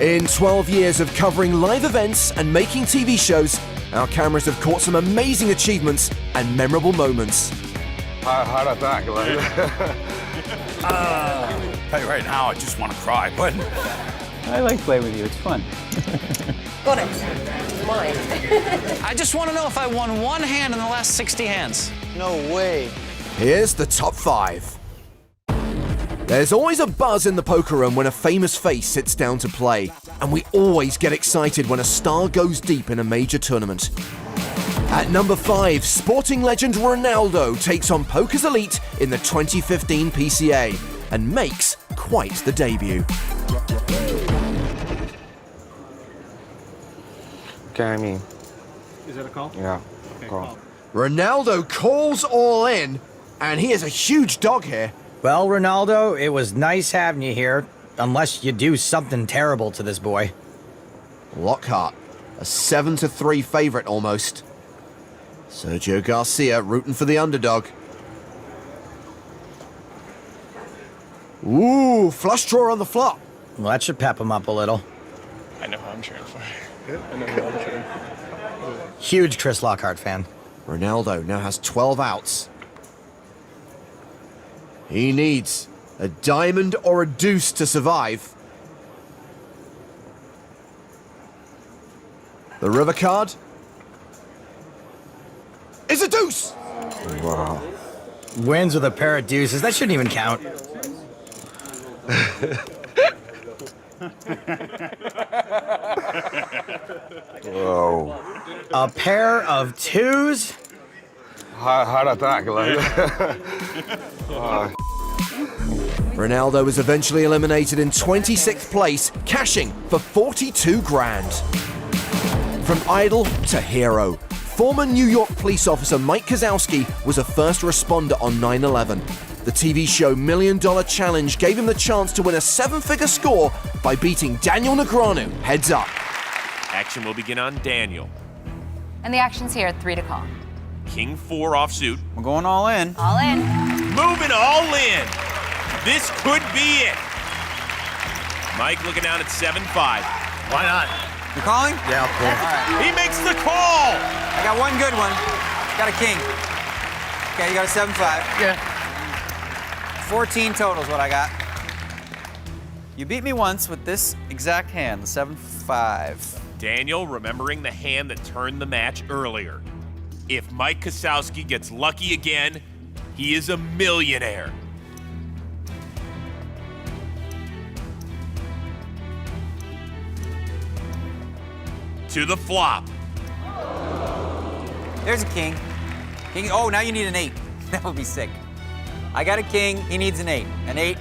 In 12 years of covering live events and making TV shows, our cameras have caught some amazing achievements and memorable moments. How'd I think? Tell you right now, I just want to cry, but I like playing with you. It's fun. Got it. It's mine. I just want to know if I won one hand in the last 60 hands. No way. Here's the top 5. There's always a buzz in the poker room when a famous face sits down to play, and we always get excited when a star goes deep in a major tournament. At number 5, sporting legend Ronaldo takes on poker's elite in the 2015 PCA and makes quite the debut. Okay, I mean. Is that a call? Yeah, Okay, call. Ronaldo calls all in, and he is a huge dog here. Well, Ronaldo, it was nice having you here, unless you do something terrible to this boy. Lockhart, a 7-3 favorite almost. Sergio Garcia rooting for the underdog. Ooh, flush draw on the flop. Well, that should pep him up a little. I know who I'm cheering for. I know who I'm cheering for. Huge Chris Lockhart fan. Ronaldo now has 12 outs. He needs a diamond or a deuce to survive. The river card is a deuce. Wow. Wins with a pair of deuces. That shouldn't even count. Whoa. A pair of twos? How'd I think? Ronaldo was eventually eliminated in 26th place, cashing for 42 grand. From idol to hero, former New York police officer Mike Kozowski was a first responder on 9/11. The TV show $1 Million Challenge gave him the chance to win a 7-figure score by beating Daniel Negreanu heads up. Action will begin on Daniel. And the action's here, 3 to call. King 4 offsuit. We're going all in. All in. Moving all in. This could be it. Mike looking down at 7-5. Why not? You're calling? Yeah, All right. He makes the call. I got one good one. Got a king. Okay, you got a 7-5. Yeah. 14 total is what I got. You beat me once with this exact hand, the 7-5. Daniel remembering the hand that turned the match earlier. If Mike Kozowski gets lucky again, he is a millionaire. To the flop. There's a king. King. Oh, now you need an 8. That would be sick. I got a king. He needs an 8. An 8.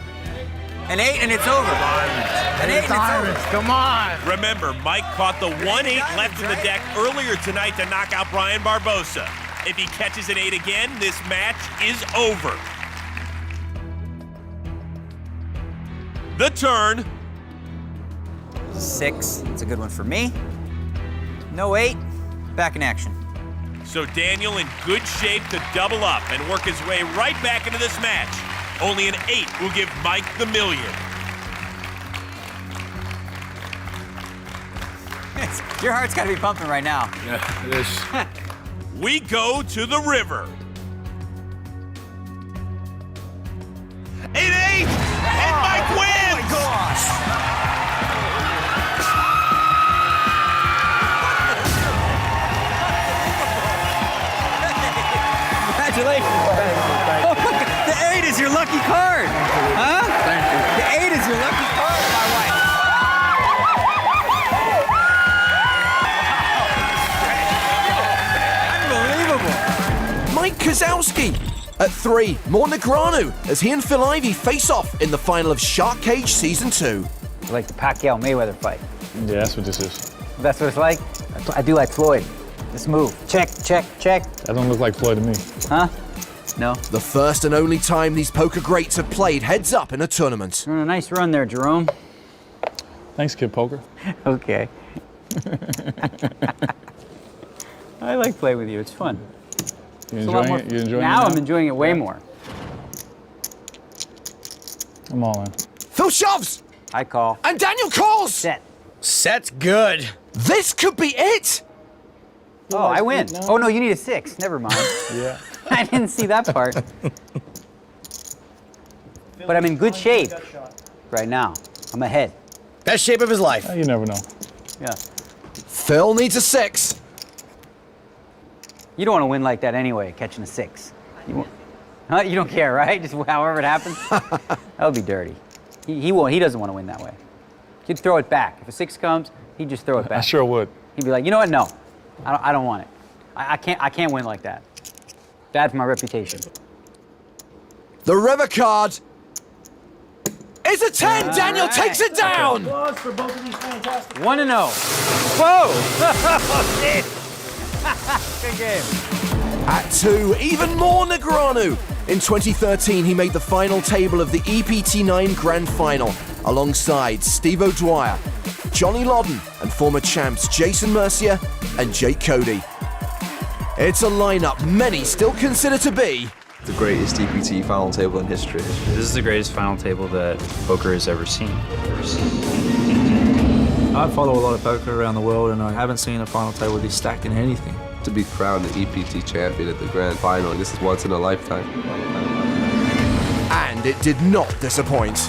An 8, and it's over. An 8, and it's over. Come on. Remember, Mike caught the 1-8 left in the deck earlier tonight to knock out Brian Barbosa. If he catches an 8 again, this match is over. The turn. 6. It's a good one for me. No 8. Back in action. So Daniel in good shape to double up and work his way right back into this match. Only an 8 will give Mike the million. Your heart's got to be pumping right now. yeah, it is. We go to the river. An 8! And Mike wins! Oh my gosh! Congratulations. The 8 is your lucky card. Huh? Thank you. The 8 is your lucky card, my wife. Unbelievable. Mike Kozowski. At 3, more Negreanu as he and Phil Ivey face off in the final of Shark Cage Season 2. It's like the Pacquiao-Mayweather fight. Yeah, that's what this is. That's what it's like? I do like Floyd. This move. Check, check, check. That don't look like Floyd to me. Huh? No. The first and only time these poker greats have played heads up in a tournament. You're on a nice run there, Jerome. Thanks, Kid Poker. Okay. I like playing with you. It's fun. You It's a lot enjoying more- it? You enjoying now it? I'm enjoying it way more. I'm all in. Phil shoves! I call. And Daniel calls! Set. Set's good. This could be it! Oh, I win. Oh, no, you need a 6. Never mind. Yeah. I didn't see that part. But I'm in good shape right now. I'm ahead. Best shape of his life. You never know. Yeah. Phil needs a 6. You don't want to win like that anyway, catching a 6. Huh? You don't care, right? Just however it happens? That would be dirty. He won't. He doesn't want to win that way. He'd throw it back. If a 6 comes, he'd just throw it back. I sure would. He'd be like, you know what? No, I don't want it. I can't win like that. Bad for my reputation. The river card is a 10. Daniel takes it down. 1-0. Whoa! Good game. At 2, even more Negreanu. In 2013, he made the final table of the EPT9 Grand Final alongside Steve O'Dwyer, Johnny Lodden, and former champs Jason Mercier and Jake Cody. It's a lineup many still consider to be the greatest EPT final table in history. This is the greatest final table that poker has ever seen. I follow a lot of poker around the world, and I haven't seen a final table this stacked in anything. To be crowned the EPT champion at the grand final, this is once in a lifetime. And it did not disappoint.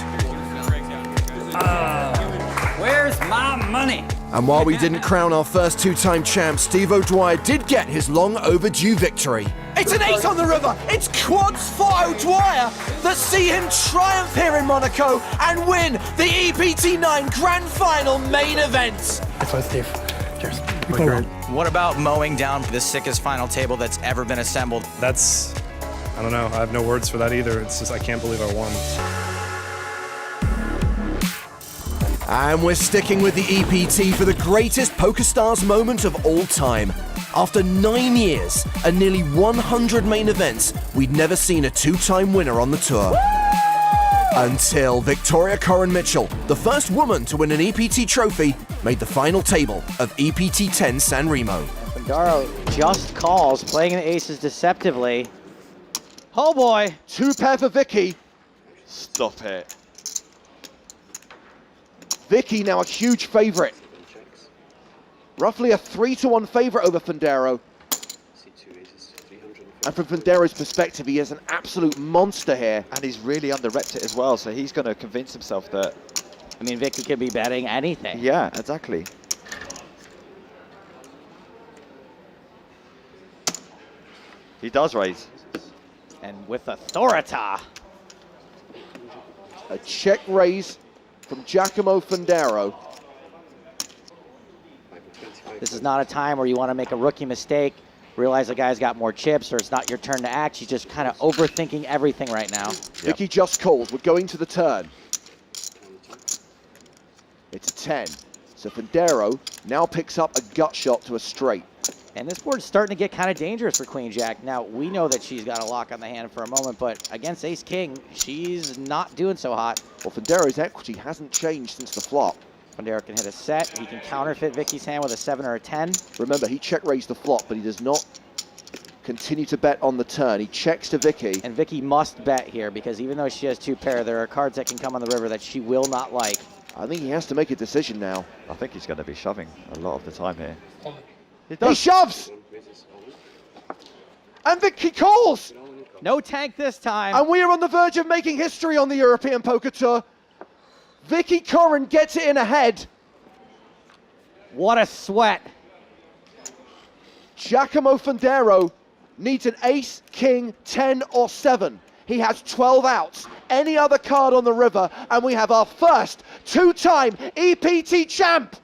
Where's my money? And while we didn't crown our first 2-time champ, Steve O'Dwyer did get his long overdue victory. It's an 8 on the river. It's quads for O'Dwyer that see him triumph here in Monaco and win the EPT9 Grand Final main event. That's Steve. Cheers. What about mowing down the sickest final table that's ever been assembled? That's, I don't know. I have no words for that either. It's just, I can't believe I won. And we're sticking with the EPT for the greatest PokerStars moment of all time. After 9 years and nearly 100 main events, we'd never seen a 2-time winner on the tour. Until Victoria Coren Mitchell, the first woman to win an EPT trophy, made the final table of EPT 10 San Remo. Fandaro just calls, playing the aces deceptively. Oh boy! 2-pair for Vicky. Stop it. Vicky now a huge favorite. Roughly a 3-1 favorite over Fandaro. And from Fandaro's perspective, he is an absolute monster here. And he's really under-repped it as well, so he's going to convince himself that... I mean, Vicky could be betting anything. Yeah, exactly. He does raise. And with authorita. A check raise from Giacomo Fandaro. This is not a time where you want to make a rookie mistake, realize the guy's got more chips, or it's not your turn to act. She's just kind of overthinking everything right now. Vicky just called. We're going to the turn. It's a 10. So Fandaro now picks up a gut shot to a straight. And this board's starting to get kind of dangerous for Queen Jack. Now, we know that she's got a lock on the hand for a moment, but against Ace King, she's not doing so hot. Well, Fandaro's equity hasn't changed since the flop. Fandaro can hit a set. He can counterfeit Vicky's hand with a 7 or a 10. Remember, he check-raised the flop, but he does not continue to bet on the turn. He checks to Vicky. And Vicky must bet here, because even though she has 2-pair, there are cards that can come on the river that she will not like. I think he has to make a decision now. I think he's going to be shoving a lot of the time here. He shoves! And Vicky calls! No tank this time. And we are on the verge of making history on the European Poker Tour. Vicky Coren gets it in ahead. What a sweat. Giacomo Fandaro needs an ace, king, 10, or 7. He has 12 outs. Any other card on the river, and we have our first 2-time EPT champ.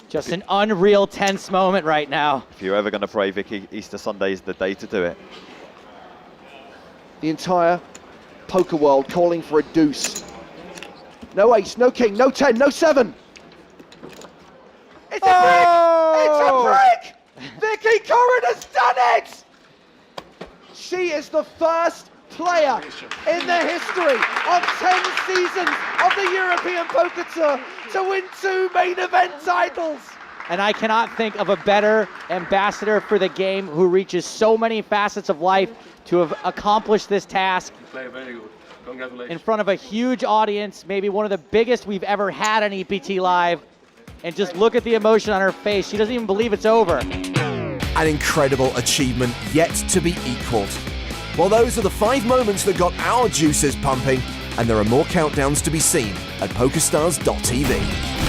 Just an unreal tense moment right now. If you're ever going to pray, Vicky, Easter Sunday is the day to do it. The entire poker world calling for a deuce. No ace, no king, no 10, no 7. It's a brick! It's a brick! Vicky Coren has done it! She is the first player in the history of 10 seasons of the European Poker Tour to win 2 main event titles. And I cannot think of a better ambassador for the game who reaches so many facets of life to have accomplished this task. in front of a huge audience, maybe one of the biggest we've ever had on EPT Live. And just look at the emotion on her face. She doesn't even believe it's over. An incredible achievement yet to be equaled. Well, those are the 5 moments that got our juices pumping, and there are more countdowns to be seen at PokerStars.tv.